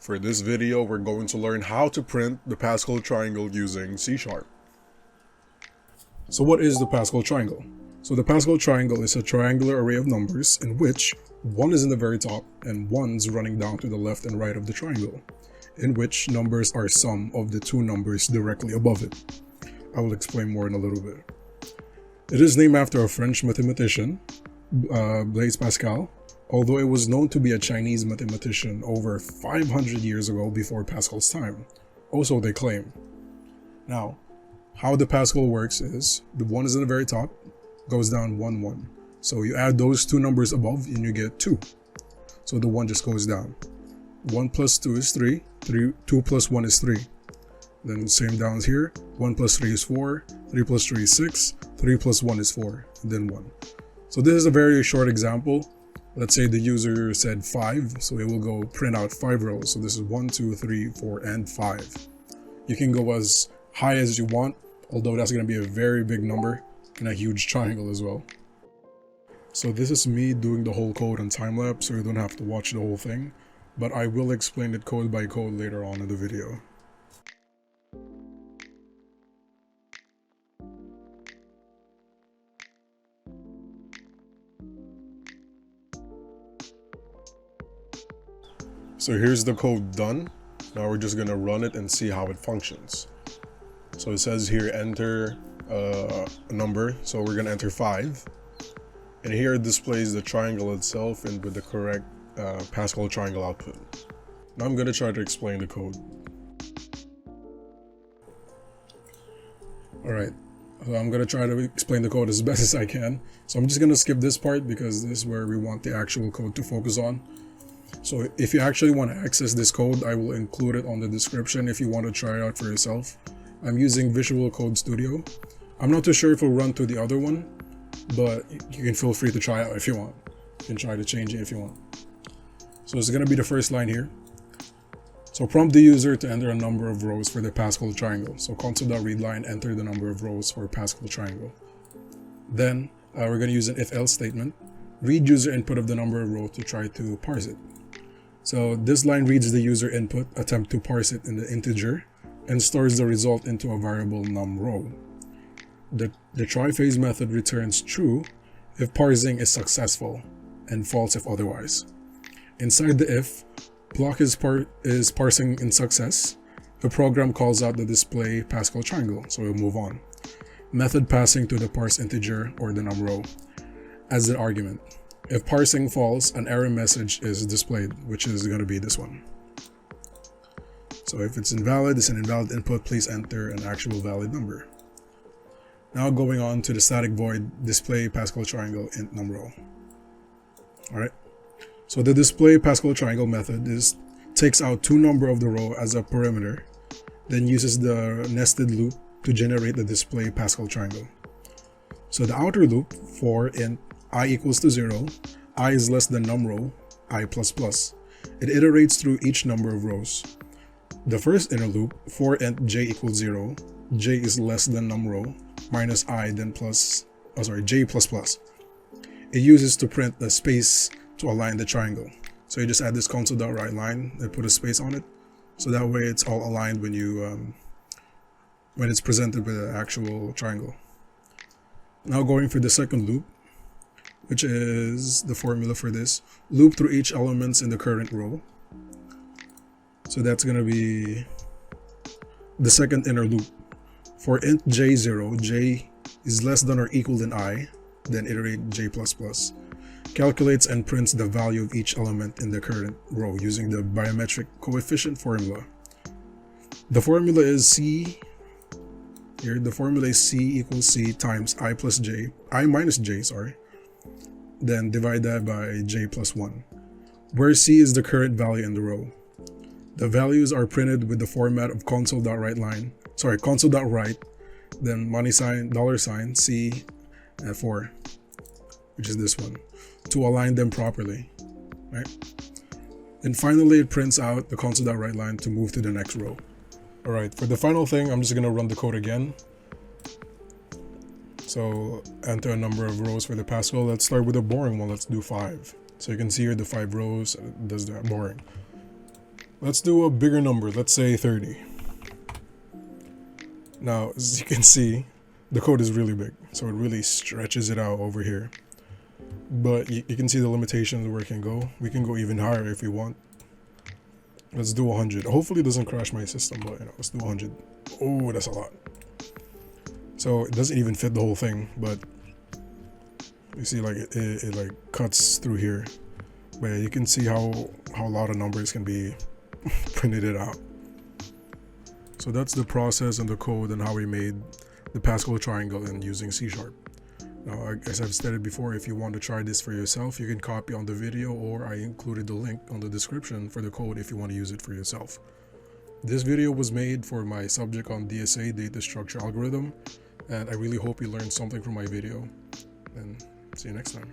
For this video, we're going to learn how to print the Pascal Triangle using C#. So what is the Pascal Triangle? So the Pascal Triangle is a triangular array of numbers in which 1 is in the very top and 1's running down to the left and right of the triangle, in which numbers are sum of the two numbers directly above it. I will explain more in a little bit. It is named after a French mathematician, Blaise Pascal, although it was known to be a Chinese mathematician over 500 years ago before Pascal's time. Also, they claim. Now, how the Pascal works is, the 1 is in the very top, goes down 1, 1. So you add those two numbers above and you get 2. So the 1 just goes down. 1 plus 2 is 3, 2 plus 1 is 3. Then same down here, 1 plus 3 is 4, 3 plus 3 is 6, 3 plus 1 is 4, and then 1. So this is a very short example. Let's say the user said 5, so it will go print out 5 rows. So this is 1, 2, 3, 4, and 5. You can go as high as you want, although that's going to be a very big number and a huge triangle as well. So this is me doing the whole code on time-lapse, so you don't have to watch the whole thing, but I will explain it code by code later on in the video. So here's the code done. Now we're just gonna run it and see how it functions. So it says here enter a number, so we're gonna enter 5. And here it displays the triangle itself and with the correct Pascal triangle output. Now I'm gonna try to explain the code. Alright, so I'm gonna try to explain the code as best as I can. So I'm just gonna skip this part because this is where we want the actual code to focus on. So if you actually want to access this code, I will include it on the description if you want to try it out for yourself. I'm using Visual Code Studio. I'm not too sure if it'll run to the other one, but you can feel free to try it out if you want. You can try to change it if you want. So it's going to be the first line here. So prompt the user to enter a number of rows for the Pascal triangle. So console.readline, enter the number of rows for Pascal triangle. Then we're going to use an if-else statement. Read user input of the number of rows to try to parse it. So this line reads the user input, attempt to parse it in the integer, and stores the result into a variable num_row. The try-phase method returns true if parsing is successful, and false if otherwise. Inside the if, block is parsing in success, the program calls out the display Pascal triangle, so we'll move on. Method passing to the parse integer or the num_row as the argument. If parsing falls, an error message is displayed, which is going to be this one. So if it's invalid, it's an invalid input, please enter an actual valid number. Now going on to the static void display Pascal triangle int num_row. Alright, so the display Pascal triangle method takes out two number of the row as a parameter, then uses the nested loop to generate the display Pascal triangle. So the outer loop for int I equals to 0, I is less than num_row, I++. It iterates through each number of rows. The first inner loop for int j equals 0, j is less than num_row, minus I then j++. It uses to print the space to align the triangle. So you just add this console.writeLine and put a space on it. So that way it's all aligned when you when it's presented with an actual triangle. Now going for the second loop, which is the formula for this. Loop through each elements in the current row. So that's going to be the second inner loop. For int j0, j is less than or equal than I, then iterate j++. Calculates and prints the value of each element in the current row using the biometric coefficient formula. The formula is C. Here, the formula is C equals C times I minus j, then divide that by j+1, where C is the current value in the row. The values are printed with the format of console.write, then money sign, $, C, and 4, which is this one, to align them properly, right? And finally, it prints out the console.writeLine to move to the next row. All right, for the final thing, I'm just gonna run the code again. So enter a number of rows for the Pascal. Let's start with a boring one. Let's do 5. So you can see here the 5 rows does that boring. Let's do a bigger number, let's say 30. Now, as you can see, the code is really big, so it really stretches it out over here. But you can see the limitations where it can go. We can go even higher if we want. Let's do 100. Hopefully it doesn't crash my system, but let's do 100. Oh, that's a lot. So it doesn't even fit the whole thing, but you see like it like cuts through here. But yeah, you can see how a lot of numbers can be printed it out. So that's the process and the code and how we made the Pascal triangle and using C#. Now, as I've stated before, if you want to try this for yourself, you can copy on the video, or I included the link on the description for the code if you want to use it for yourself. This video was made for my subject on DSA, data structure algorithm, and I really hope you learned something from my video, and see you next time.